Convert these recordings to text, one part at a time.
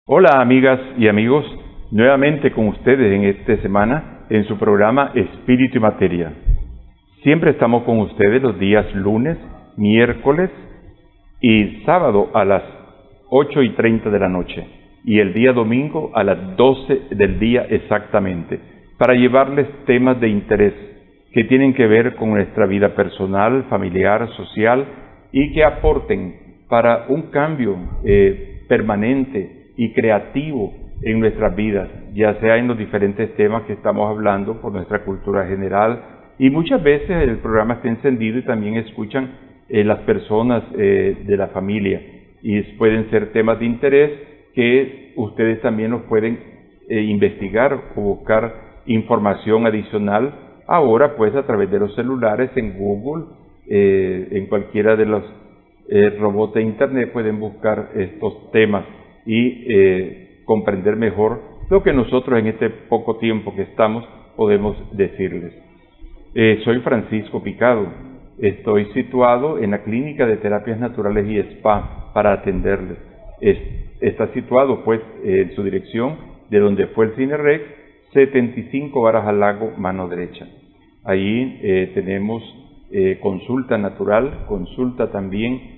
Hola amigas y amigos, nuevamente con ustedes en esta semana en su programa Espíritu y Materia. Siempre estamos con ustedes los días lunes, miércoles y sábado a las 8:30 de la noche y el día domingo a las 12 del día exactamente, para llevarles temas de interés que tienen que ver con nuestra vida personal, familiar, social y que aporten para un cambio permanente y creativo en nuestras vidas, ya sea en los diferentes temas que estamos hablando por nuestra cultura general, y muchas veces el programa está encendido y también escuchan las personas de la familia, y pueden ser temas de interés que ustedes también los pueden investigar o buscar información adicional ahora pues a través de los celulares, en Google, en cualquiera de los robots de internet pueden buscar estos temas y comprender mejor lo que nosotros en este poco tiempo que estamos podemos decirles. Soy Francisco Picado, estoy situado en la Clínica de Terapias Naturales y Spa para atenderles. Está situado pues en su dirección de donde fue el Cine Rex, 75 Varas al Lago, mano derecha. Ahí tenemos consulta natural, consulta también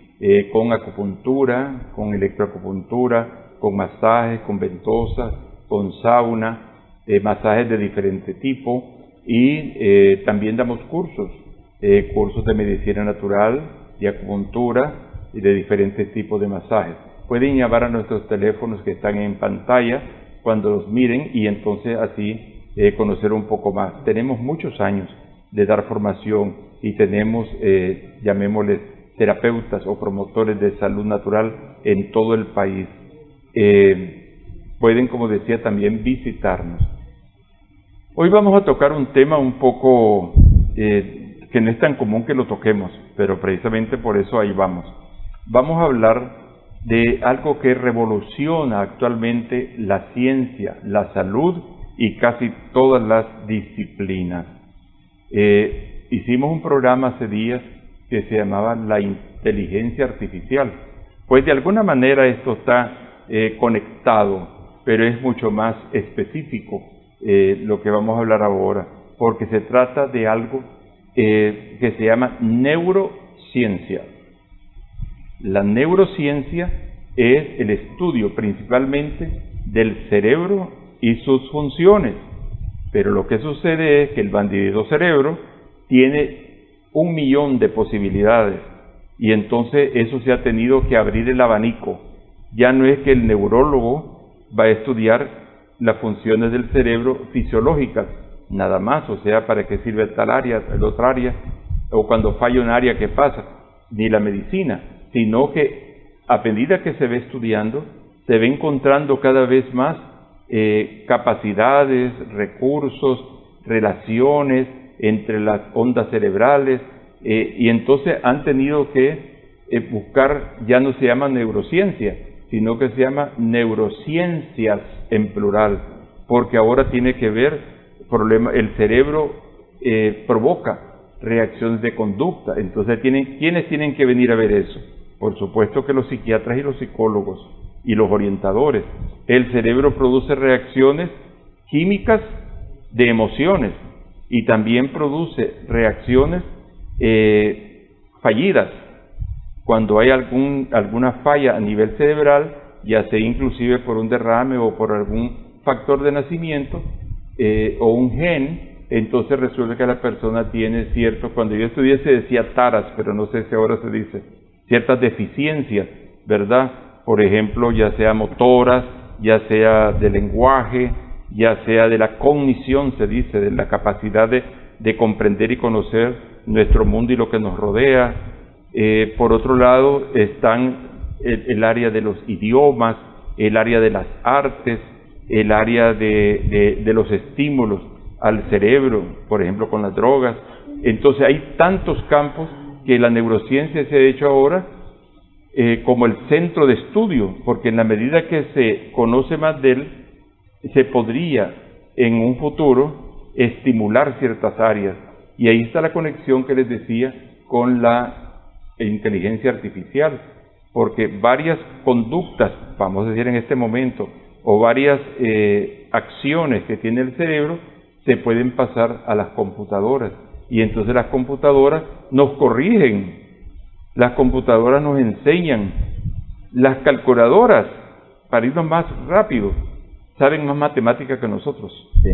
con acupuntura, con electroacupuntura, con masajes, con ventosas, con sauna, masajes de diferente tipo, y también damos cursos de medicina natural, de acupuntura y de diferentes tipos de masajes. Pueden llamar a nuestros teléfonos que están en pantalla cuando los miren y entonces así conocer un poco más. Tenemos muchos años de dar formación y tenemos, llamémosles, terapeutas o promotores de salud natural en todo el país. Pueden, como decía, también visitarnos. Hoy vamos a tocar un tema un poco que no es tan común que lo toquemos, pero precisamente por eso ahí vamos. Vamos a hablar de algo que revoluciona actualmente la ciencia, la salud y casi todas las disciplinas. Hicimos un programa hace días que se llamaba la inteligencia artificial. Pues de alguna manera esto está conectado, pero es mucho más específico lo que vamos a hablar ahora, porque se trata de algo que se llama neurociencia. La neurociencia es el estudio principalmente del cerebro y sus funciones, pero lo que sucede es que el bandidito cerebro tiene 1.000.000 de posibilidades y entonces eso se ha tenido que abrir el abanico. Ya no es que el neurólogo va a estudiar las funciones del cerebro fisiológicas, nada más, o sea, para qué sirve tal área, el otra área, o cuando falla un área, qué pasa, ni la medicina, sino que a medida que se va estudiando, se va encontrando cada vez más capacidades, recursos, relaciones entre las ondas cerebrales, y entonces han tenido que buscar, ya no se llama neurociencia, sino que se llama neurociencias en plural, porque ahora tiene que ver el cerebro provoca reacciones de conducta. Entonces ¿quiénes tienen que venir a ver eso? Por supuesto que los psiquiatras y los psicólogos y los orientadores. El cerebro produce reacciones químicas de emociones y también produce reacciones fallidas. Cuando hay alguna falla a nivel cerebral, ya sea inclusive por un derrame o por algún factor de nacimiento o un gen, entonces resulta que la persona tiene cuando yo estudié se decía taras, pero no sé si ahora se dice, ciertas deficiencias, ¿verdad? Por ejemplo, ya sea motoras, ya sea de lenguaje, ya sea de la cognición, se dice, de la capacidad de comprender y conocer nuestro mundo y lo que nos rodea. Por otro lado están el área de los idiomas, el área de las artes, el área de los estímulos al cerebro, por ejemplo con las drogas. Entonces hay tantos campos que la neurociencia se ha hecho ahora como el centro de estudio, porque en la medida que se conoce más de él, se podría en un futuro estimular ciertas áreas. Y ahí está la conexión que les decía con la inteligencia artificial, porque varias conductas, vamos a decir en este momento, o varias acciones que tiene el cerebro, se pueden pasar a las computadoras. Y entonces las computadoras nos corrigen, las computadoras nos enseñan, las calculadoras, para irnos más rápido, saben más matemática que nosotros. Sí.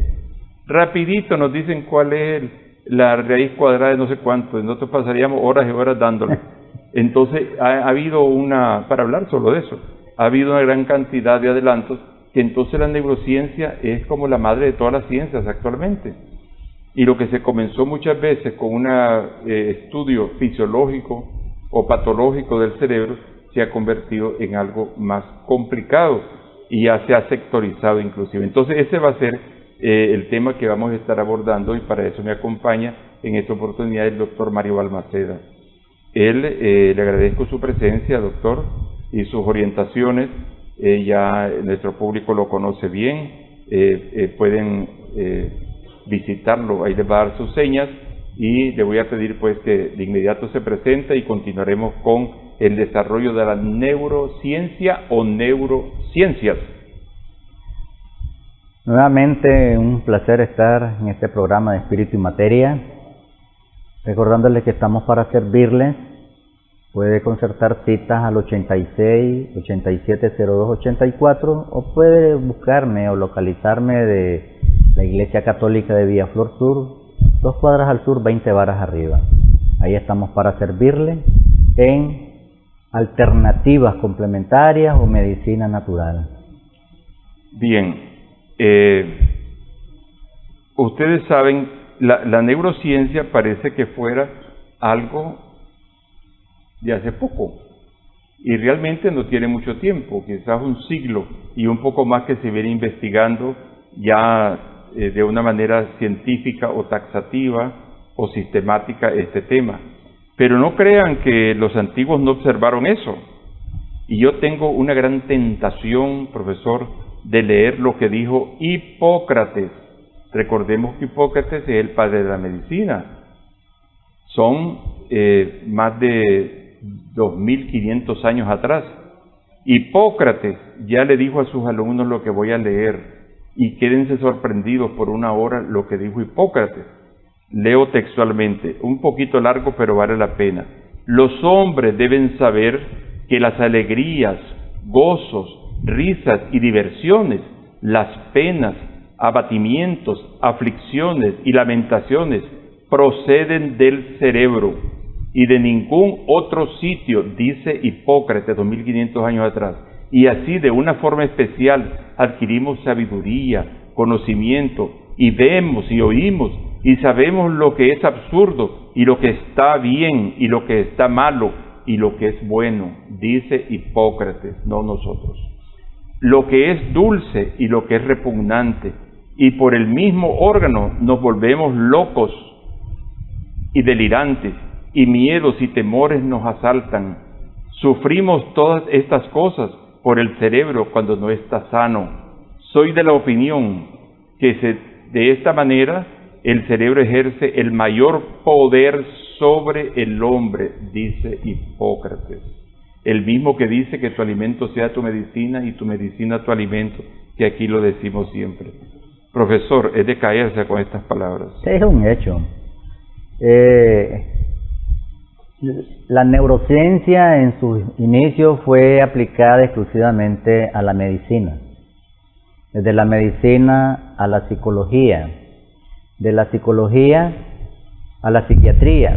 Rapidito nos dicen cuál es la raíz cuadrada de no sé cuánto, nosotros pasaríamos horas y horas dándole. Entonces ha habido para hablar solo de eso, ha habido una gran cantidad de adelantos, que entonces la neurociencia es como la madre de todas las ciencias actualmente. Y lo que se comenzó muchas veces con un estudio fisiológico o patológico del cerebro, se ha convertido en algo más complicado y ya se ha sectorizado inclusive. Entonces ese va a ser el tema que vamos a estar abordando, y para eso me acompaña en esta oportunidad el doctor Mario Balmaceda. Le agradezco su presencia, doctor, y sus orientaciones. Ya nuestro público lo conoce bien, pueden visitarlo, ahí les va a dar sus señas, y le voy a pedir pues que de inmediato se presente y continuaremos con el desarrollo de la neurociencia o neurociencias. Nuevamente un placer estar en este programa de Espíritu y Materia, recordándoles que estamos para servirles. Puede concertar citas al 86 8702 84, o puede buscarme o localizarme de la Iglesia Católica de Villa Flor Sur, 2 cuadras al sur, 20 varas arriba. Ahí estamos para servirle en alternativas complementarias o medicina natural. Bien, ustedes saben, la neurociencia parece que fuera algo de hace poco, y realmente no tiene mucho tiempo, quizás un siglo y un poco más, que se viene investigando ya de una manera científica o taxativa o sistemática este tema. Pero no crean que los antiguos no observaron eso. Y yo tengo una gran tentación, profesor, de leer lo que dijo Hipócrates. Recordemos que Hipócrates es el padre de la medicina. Son más de 2500 años atrás. Hipócrates ya le dijo a sus alumnos lo que voy a leer, y quédense sorprendidos por una hora lo que dijo Hipócrates. Leo textualmente, un poquito largo pero vale la pena. Los hombres deben saber que las alegrías, gozos, risas y diversiones, las penas, abatimientos, aflicciones y lamentaciones proceden del cerebro y de ningún otro sitio, dice Hipócrates 2500 años atrás. Y así, de una forma especial, adquirimos sabiduría, conocimiento, y vemos y oímos y sabemos lo que es absurdo y lo que está bien y lo que está malo y lo que es bueno, dice Hipócrates, no nosotros. Lo que es dulce y lo que es repugnante, y por el mismo órgano nos volvemos locos y delirantes, y miedos y temores nos asaltan. Sufrimos todas estas cosas por el cerebro cuando no está sano. Soy de la opinión que de esta manera el cerebro ejerce el mayor poder sobre el hombre, dice Hipócrates. El mismo que dice que tu alimento sea tu medicina y tu medicina tu alimento, que aquí lo decimos siempre. Profesor, es de caerse con estas palabras. Es un hecho. La neurociencia en sus inicios fue aplicada exclusivamente a la medicina. Desde la medicina a la psicología, de la psicología a la psiquiatría,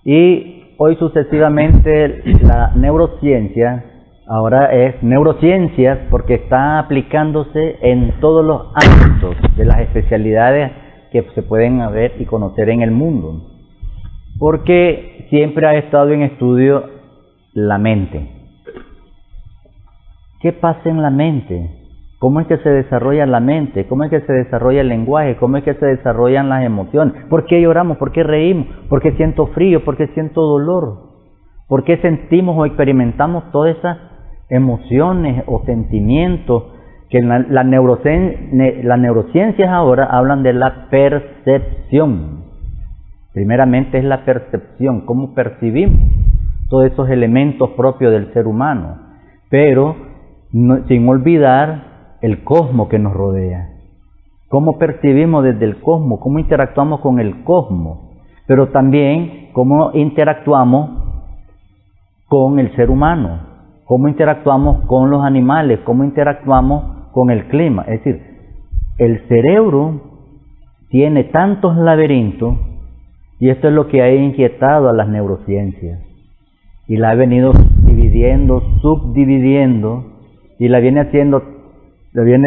y hoy sucesivamente la neurociencia ahora es neurociencias, porque está aplicándose en todos los ámbitos de las especialidades que se pueden ver y conocer en el mundo, porque siempre ha estado en estudio la mente. ¿Qué pasa en la mente? ¿Cómo es que se desarrolla la mente? ¿Cómo es que se desarrolla el lenguaje? ¿Cómo es que se desarrollan las emociones? ¿Por qué lloramos? ¿Por qué reímos? ¿Por qué siento frío? ¿Por qué siento dolor? ¿Por qué sentimos o experimentamos todas esas emociones o sentimientos que las neurociencias ahora hablan de la percepción? Primeramente es la percepción, cómo percibimos. todos esos elementos propios del ser humano, pero sin olvidar el cosmos que nos rodea. Cómo percibimos desde el cosmos, cómo interactuamos con el cosmos, pero también cómo interactuamos con el ser humano, cómo interactuamos con los animales, cómo interactuamos con el clima. Es decir, el cerebro tiene tantos laberintos, y esto es lo que ha inquietado a las neurociencias, y la ha venido dividiendo, subdividiendo, y la viene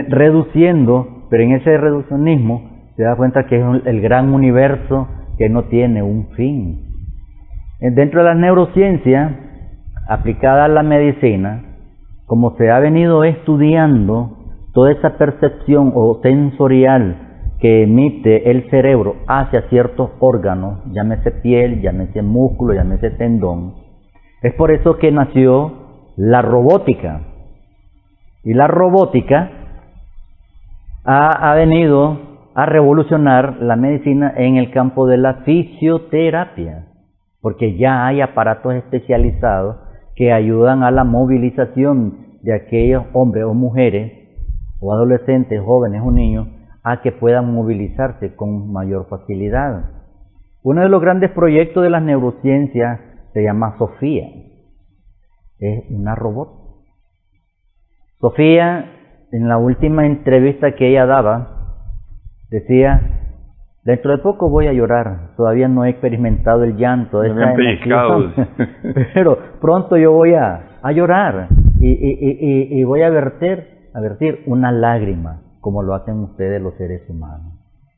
reduciendo, pero en ese reduccionismo se da cuenta que es el gran universo que no tiene un fin. Dentro de las neurociencias, aplicada a la medicina, como se ha venido estudiando toda esa percepción o sensorial que emite el cerebro hacia ciertos órganos, llámese piel, llámese músculo, llámese tendón, es por eso que nació la robótica. Y la robótica ha venido a revolucionar la medicina en el campo de la fisioterapia, porque ya hay aparatos especializados que ayudan a la movilización de aquellos hombres o mujeres, o adolescentes, jóvenes o niños, a que puedan movilizarse con mayor facilidad. Uno de los grandes proyectos de las neurociencias se llama Sofía. Es una robot. Sofía, en la última entrevista que ella daba, decía: dentro de poco voy a llorar, todavía no he experimentado el llanto, esa emoción, pero pronto yo voy a llorar y voy a verter una lágrima, como lo hacen ustedes los seres humanos.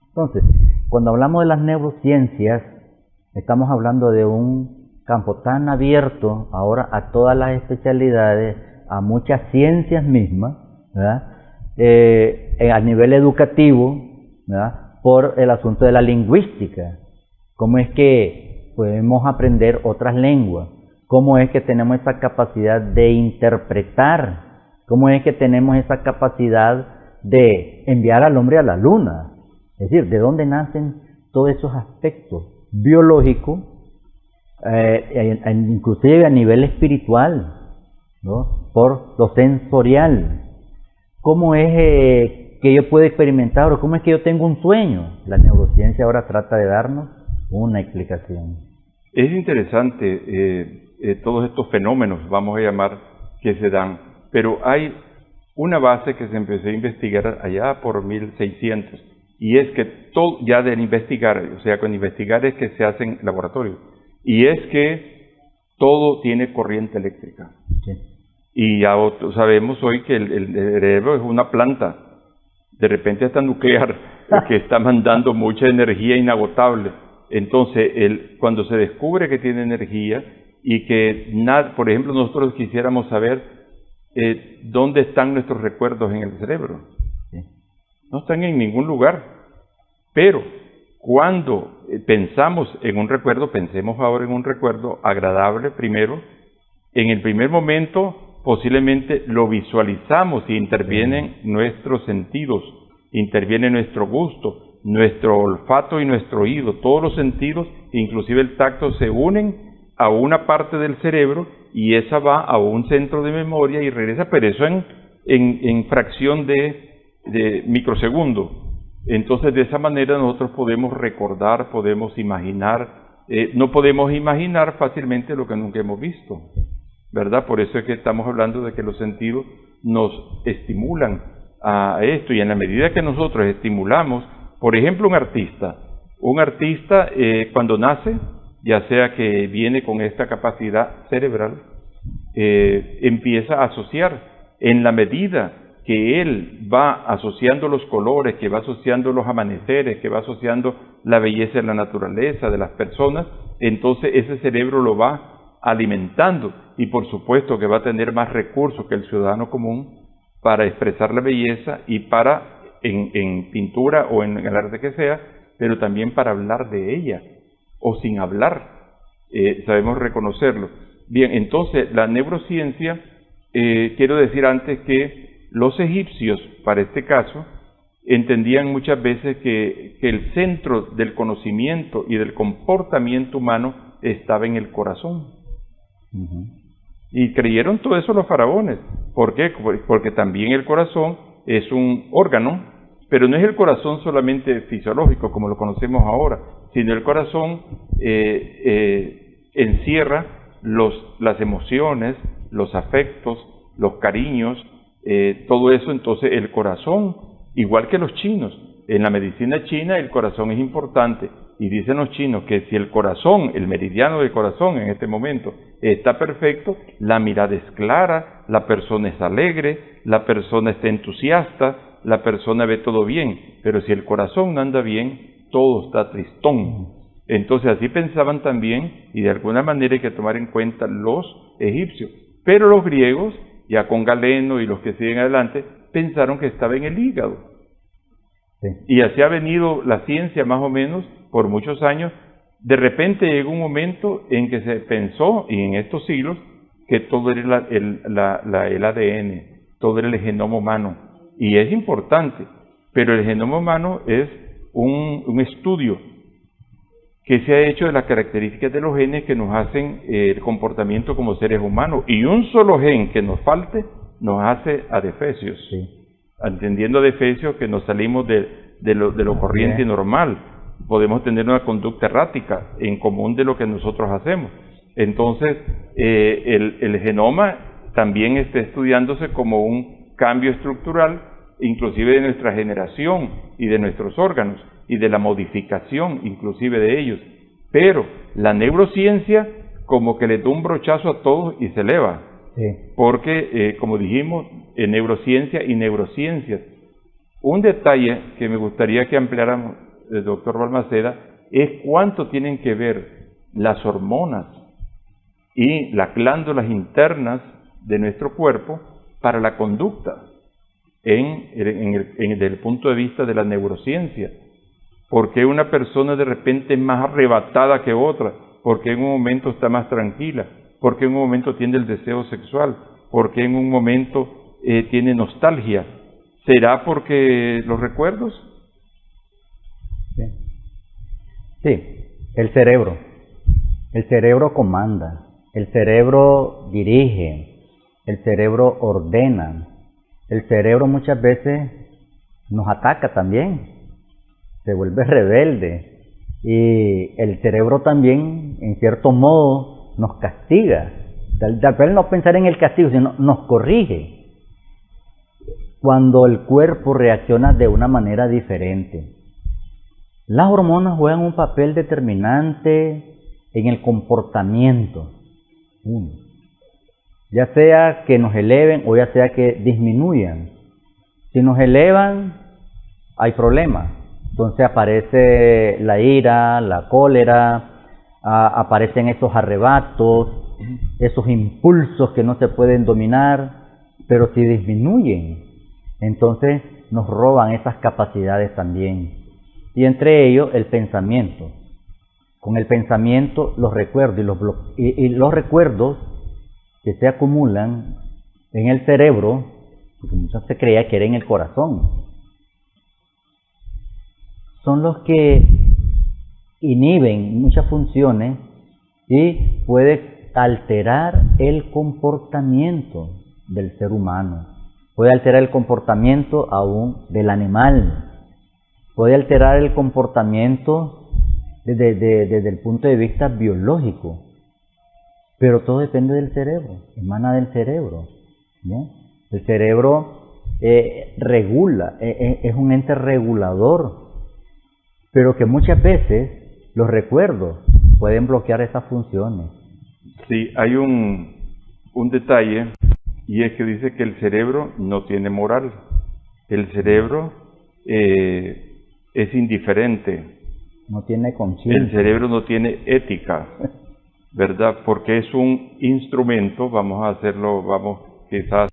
Entonces, cuando hablamos de las neurociencias, estamos hablando de un campo tan abierto ahora a todas las especialidades, a muchas ciencias mismas, ¿verdad? A nivel educativo, ¿verdad? Por el asunto de la lingüística. ¿Cómo es que podemos aprender otras lenguas? ¿Cómo es que tenemos esa capacidad de interpretar? ¿Cómo es que tenemos esa capacidad de enviar al hombre a la luna? Es decir, ¿de dónde nacen todos esos aspectos biológicos, inclusive a nivel espiritual, ¿no? Por lo sensorial? ¿Cómo es que yo puedo experimentar, o cómo es que yo tengo un sueño? La neurociencia ahora trata de darnos una explicación. Es interesante todos estos fenómenos, vamos a llamar, que se dan, pero hay una base que se empezó a investigar allá por 1600, y es que todo, ya de investigar, o sea, con investigar es que se hace en laboratorio, y es que todo tiene corriente eléctrica. Sí. Y ya sabemos hoy que el cerebro es una planta, de repente hasta nuclear, que está mandando mucha energía inagotable. Entonces, cuando se descubre que tiene energía y que, por ejemplo, nosotros quisiéramos saber dónde están nuestros recuerdos en el cerebro. Sí. No están en ningún lugar. Pero cuando pensamos en un recuerdo, pensemos ahora en un recuerdo agradable primero. En el primer momento posiblemente lo visualizamos y intervienen nuestros sentidos, interviene nuestro gusto, nuestro olfato y nuestro oído. Todos los sentidos, inclusive el tacto, se unen a una parte del cerebro y esa va a un centro de memoria y regresa, pero eso en fracción de microsegundo. Entonces, de esa manera nosotros podemos recordar, podemos imaginar. No podemos imaginar fácilmente lo que nunca hemos visto, ¿verdad? Por eso es que estamos hablando de que los sentidos nos estimulan a esto, y en la medida que nosotros estimulamos, por ejemplo, un artista cuando nace, ya sea que viene con esta capacidad cerebral, empieza a asociar. En la medida que él va asociando los colores, que va asociando los amaneceres, que va asociando la belleza de la naturaleza, de las personas, entonces ese cerebro lo va alimentando, y por supuesto que va a tener más recursos que el ciudadano común para expresar la belleza y para, en pintura o en el arte que sea, pero también para hablar de ella, o sin hablar, sabemos reconocerlo. Bien, entonces la neurociencia, quiero decir antes que los egipcios, para este caso, entendían muchas veces que el centro del conocimiento y del comportamiento humano estaba en el corazón. Y creyeron todo eso los faraones. ¿Por qué? Porque también el corazón es un órgano, pero no es el corazón solamente fisiológico como lo conocemos ahora, sino el corazón encierra las emociones, los afectos, los cariños, todo eso. Entonces el corazón, igual que los chinos, en la medicina china el corazón es importante, y dicen los chinos que si el corazón, el meridiano del corazón en este momento está perfecto, la mirada es clara, la persona es alegre, la persona está entusiasta, la persona ve todo bien. Pero si el corazón no anda bien, todo está tristón. Entonces así pensaban también, y de alguna manera hay que tomar en cuenta los egipcios. Pero los griegos, ya con Galeno y los que siguen adelante, pensaron que estaba en el hígado. Sí. Y así ha venido la ciencia más o menos por muchos años. De repente llegó un momento en que se pensó, y en estos siglos, que todo era el ADN, todo era el genoma humano. Y es importante, pero el genoma humano es un estudio que se ha hecho de las características de los genes que nos hacen el comportamiento como seres humanos. Y un solo gen que nos falte nos hace adefesios. Sí. Entendiendo adefesios que nos salimos de lo corriente y normal. Podemos tener una conducta errática en común de lo que nosotros hacemos. Entonces, el genoma también está estudiándose como un cambio estructural, inclusive de nuestra generación y de nuestros órganos, y de la modificación inclusive de ellos. Pero la neurociencia como que le da un brochazo a todos y se eleva. Sí. Porque, como dijimos, neurociencia y neurociencias. Un detalle que me gustaría que ampliáramos, el doctor Balmaceda, es cuánto tienen que ver las hormonas y las glándulas internas de nuestro cuerpo para la conducta desde el punto de vista de la neurociencia. ¿Por qué una persona de repente es más arrebatada que otra? ¿Por qué en un momento está más tranquila? ¿Por qué en un momento tiene el deseo sexual? ¿Por qué en un momento tiene nostalgia? ¿Será porque los recuerdos? Sí, el cerebro. El cerebro comanda, el cerebro dirige, el cerebro ordena. El cerebro muchas veces nos ataca también, se vuelve rebelde, y el cerebro también, en cierto modo, nos castiga. Tal vez no pensar en el castigo, sino nos corrige. Cuando el cuerpo reacciona de una manera diferente. Las hormonas juegan un papel determinante en el comportamiento. Ya sea que nos eleven o ya sea que disminuyan. Si nos elevan, hay problema. Entonces aparece la ira, la cólera, aparecen esos arrebatos, esos impulsos que no se pueden dominar. Pero si disminuyen, entonces nos roban esas capacidades también. Y entre ellos el pensamiento. Con el pensamiento, los recuerdos y los recuerdos que se acumulan en el cerebro, porque muchas se creía que era en el corazón, son los que inhiben muchas funciones y puede alterar el comportamiento del ser humano, puede alterar el comportamiento aún del animal, puede alterar el comportamiento desde el punto de vista biológico. Pero todo depende del cerebro, emana del cerebro. ¿No? El cerebro regula, es un ente regulador, pero que muchas veces los recuerdos pueden bloquear esas funciones. Sí, hay un detalle, y es que dice que el cerebro no tiene moral. El cerebro es indiferente. No tiene conciencia. El cerebro no tiene ética. ¿Verdad? Porque es un instrumento, vamos quizás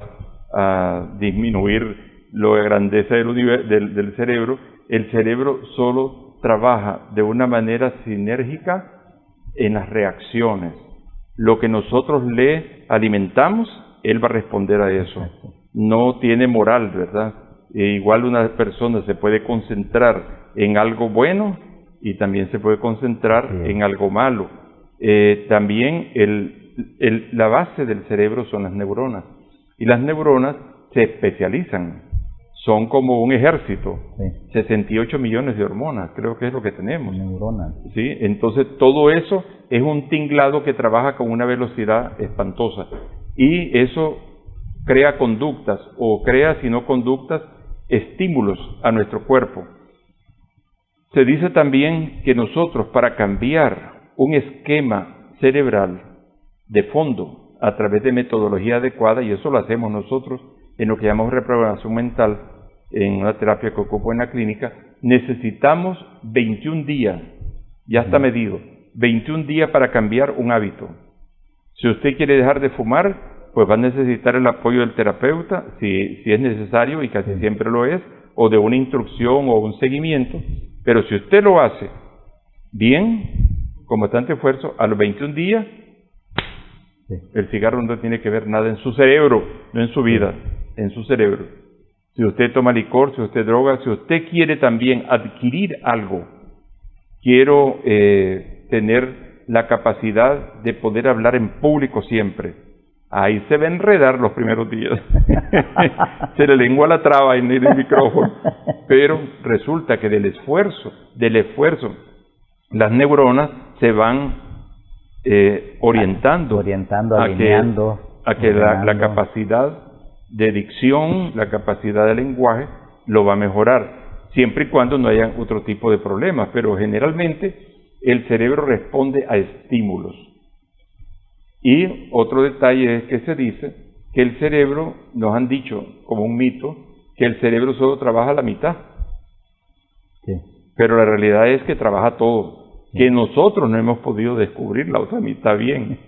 a disminuir la grandeza del cerebro. El cerebro solo trabaja de una manera sinérgica en las reacciones. Lo que nosotros le alimentamos, él va a responder a eso. No tiene moral, ¿verdad? Igual una persona se puede concentrar en algo bueno y también se puede concentrar en algo malo. También la base del cerebro son las neuronas. Y las neuronas se especializan. Son como un ejército. Sí. 68 millones de hormonas, creo que es lo que tenemos. Neuronas. ¿Sí? Entonces todo eso es un tinglado que trabaja con una velocidad espantosa. Y eso crea conductas, o crea, si no conductas, estímulos a nuestro cuerpo. Se dice también que nosotros, para cambiar un esquema cerebral de fondo a través de metodología adecuada, y eso lo hacemos nosotros en lo que llamamos reprogramación mental, en una terapia que ocupo en la clínica, necesitamos 21 días, ya está medido, 21 días para cambiar un hábito. Si usted quiere dejar de fumar, pues va a necesitar el apoyo del terapeuta, si es necesario, y casi siempre lo es, o de una instrucción o un seguimiento. Pero si usted lo hace bien, con bastante esfuerzo, a los 21 días, el cigarro no tiene que ver nada en su cerebro, no en su vida, en su cerebro. Si usted toma licor, si usted droga, si usted quiere también adquirir algo, quiero tener la capacidad de poder hablar en público siempre, ahí se va a enredar los primeros días. Se le lengua la traba en el micrófono. Pero resulta que del esfuerzo, las neuronas se van orientando, alineando, a que la capacidad de dicción, la capacidad de lenguaje, lo va a mejorar, siempre y cuando no haya otro tipo de problemas. Pero generalmente el cerebro responde a estímulos. Y otro detalle es que se dice que el cerebro, nos han dicho como un mito, que el cerebro solo trabaja la mitad. Sí. Pero la realidad es que trabaja todo, que nosotros no hemos podido descubrir la otra mitad bien.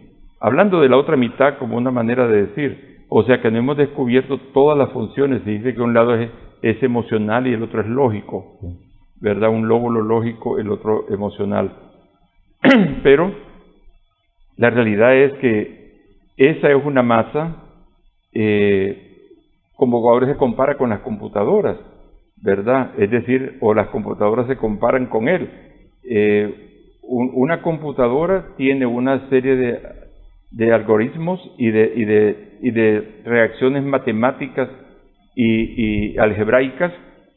Hablando de la otra mitad como una manera de decir, o sea que no hemos descubierto todas las funciones. Se dice que un lado es emocional y el otro es lógico, ¿verdad? Un lóbulo lógico, el otro emocional. Pero la realidad es que esa es una masa, como ahora se compara con las computadoras, ¿verdad? Es decir, o las computadoras se comparan con él. Una computadora tiene una serie de algoritmos y de reacciones matemáticas y algebraicas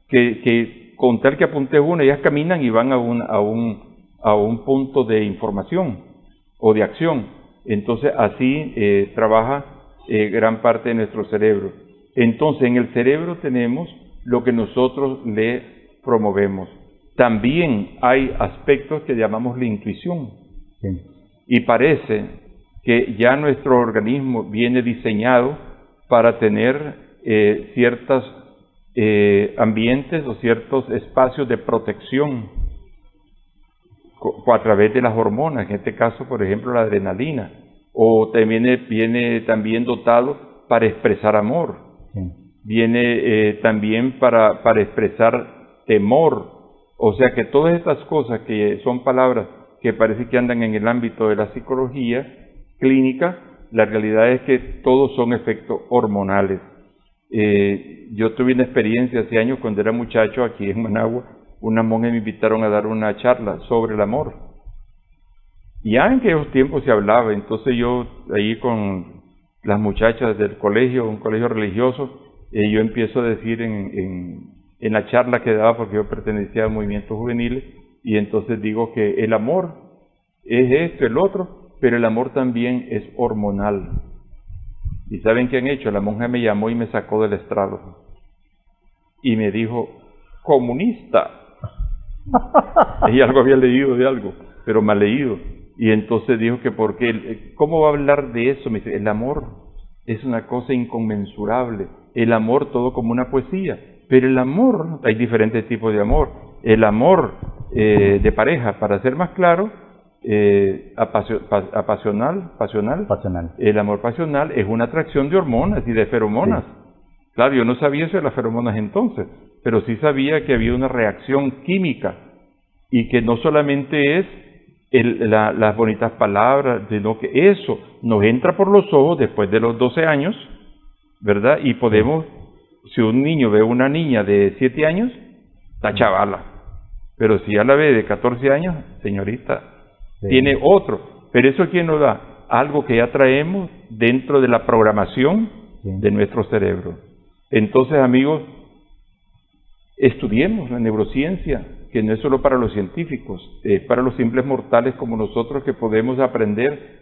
que con tal que apuntes una, ellas caminan y van a un punto de información o de acción. Entonces así trabaja gran parte de nuestro cerebro. Entonces en el cerebro tenemos lo que nosotros le promovemos. También hay aspectos que llamamos la intuición. Sí. Y parece que ya nuestro organismo viene diseñado para tener ciertos ambientes o ciertos espacios de protección a través de las hormonas, en este caso, por ejemplo, la adrenalina, o también viene también dotado para expresar amor, viene también para expresar temor. O sea que todas estas cosas que son palabras que parece que andan en el ámbito de la psicología clínica, la realidad es que todos son efectos hormonales. Yo tuve una experiencia hace años cuando era muchacho aquí en Managua. Unas monjas me invitaron a dar una charla sobre el amor. Ya en aquellos tiempos se hablaba, entonces yo ahí con las muchachas del colegio, un colegio religioso, yo empiezo a decir en la charla que daba, porque yo pertenecía a movimientos juveniles, y entonces digo que el amor es esto, el otro, pero el amor también es hormonal. ¿Y saben qué han hecho? La monja me llamó y me sacó del estrado y me dijo, comunista. Ella algo había leído de algo, pero mal leído. Y entonces dijo que porque, ¿cómo va a hablar de eso? Me dice, el amor es una cosa inconmensurable. El amor todo como una poesía. Pero el amor, hay diferentes tipos de amor. El amor de pareja, para ser más claro, pasional. El amor pasional es una atracción de hormonas y de feromonas. Sí. Claro, yo no sabía eso de las feromonas entonces, pero sí sabía que había una reacción química y que no solamente es las bonitas palabras, sino que eso nos entra por los ojos después de los 12 años, ¿verdad? Y podemos, si un niño ve a una niña de 7 años, está chavala, pero si ya la ve de 14 años, señorita, tiene otro. Pero eso ¿quién lo da? algo que ya traemos dentro de la programación de nuestro cerebro. Entonces, amigos, estudiemos la neurociencia, que no es solo para los científicos, es para los simples mortales como nosotros, que podemos aprender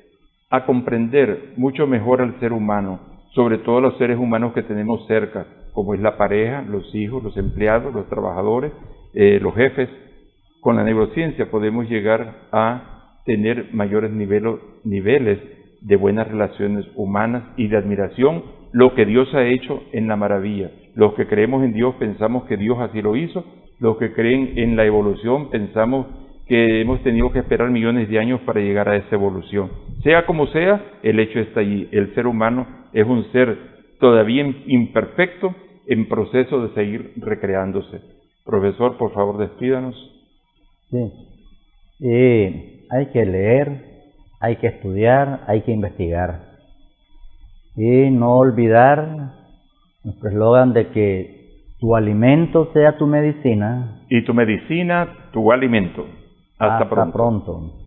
a comprender mucho mejor al ser humano, sobre todo los seres humanos que tenemos cerca, como es la pareja, los hijos, los empleados, los trabajadores, los jefes. Con la neurociencia podemos llegar a tener mayores niveles de buenas relaciones humanas y de admiración, lo que Dios ha hecho en la maravilla. Los que creemos en Dios pensamos que Dios así lo hizo, los que creen en la evolución pensamos que hemos tenido que esperar millones de años para llegar a esa evolución. Sea como sea, el hecho está allí. El ser humano es un ser todavía imperfecto, en proceso de seguir recreándose. Profesor, por favor, despídanos. Sí. Hay que leer, hay que estudiar, hay que investigar. Y no olvidar nuestro eslogan de que tu alimento sea tu medicina. Y tu medicina, tu alimento. Hasta pronto.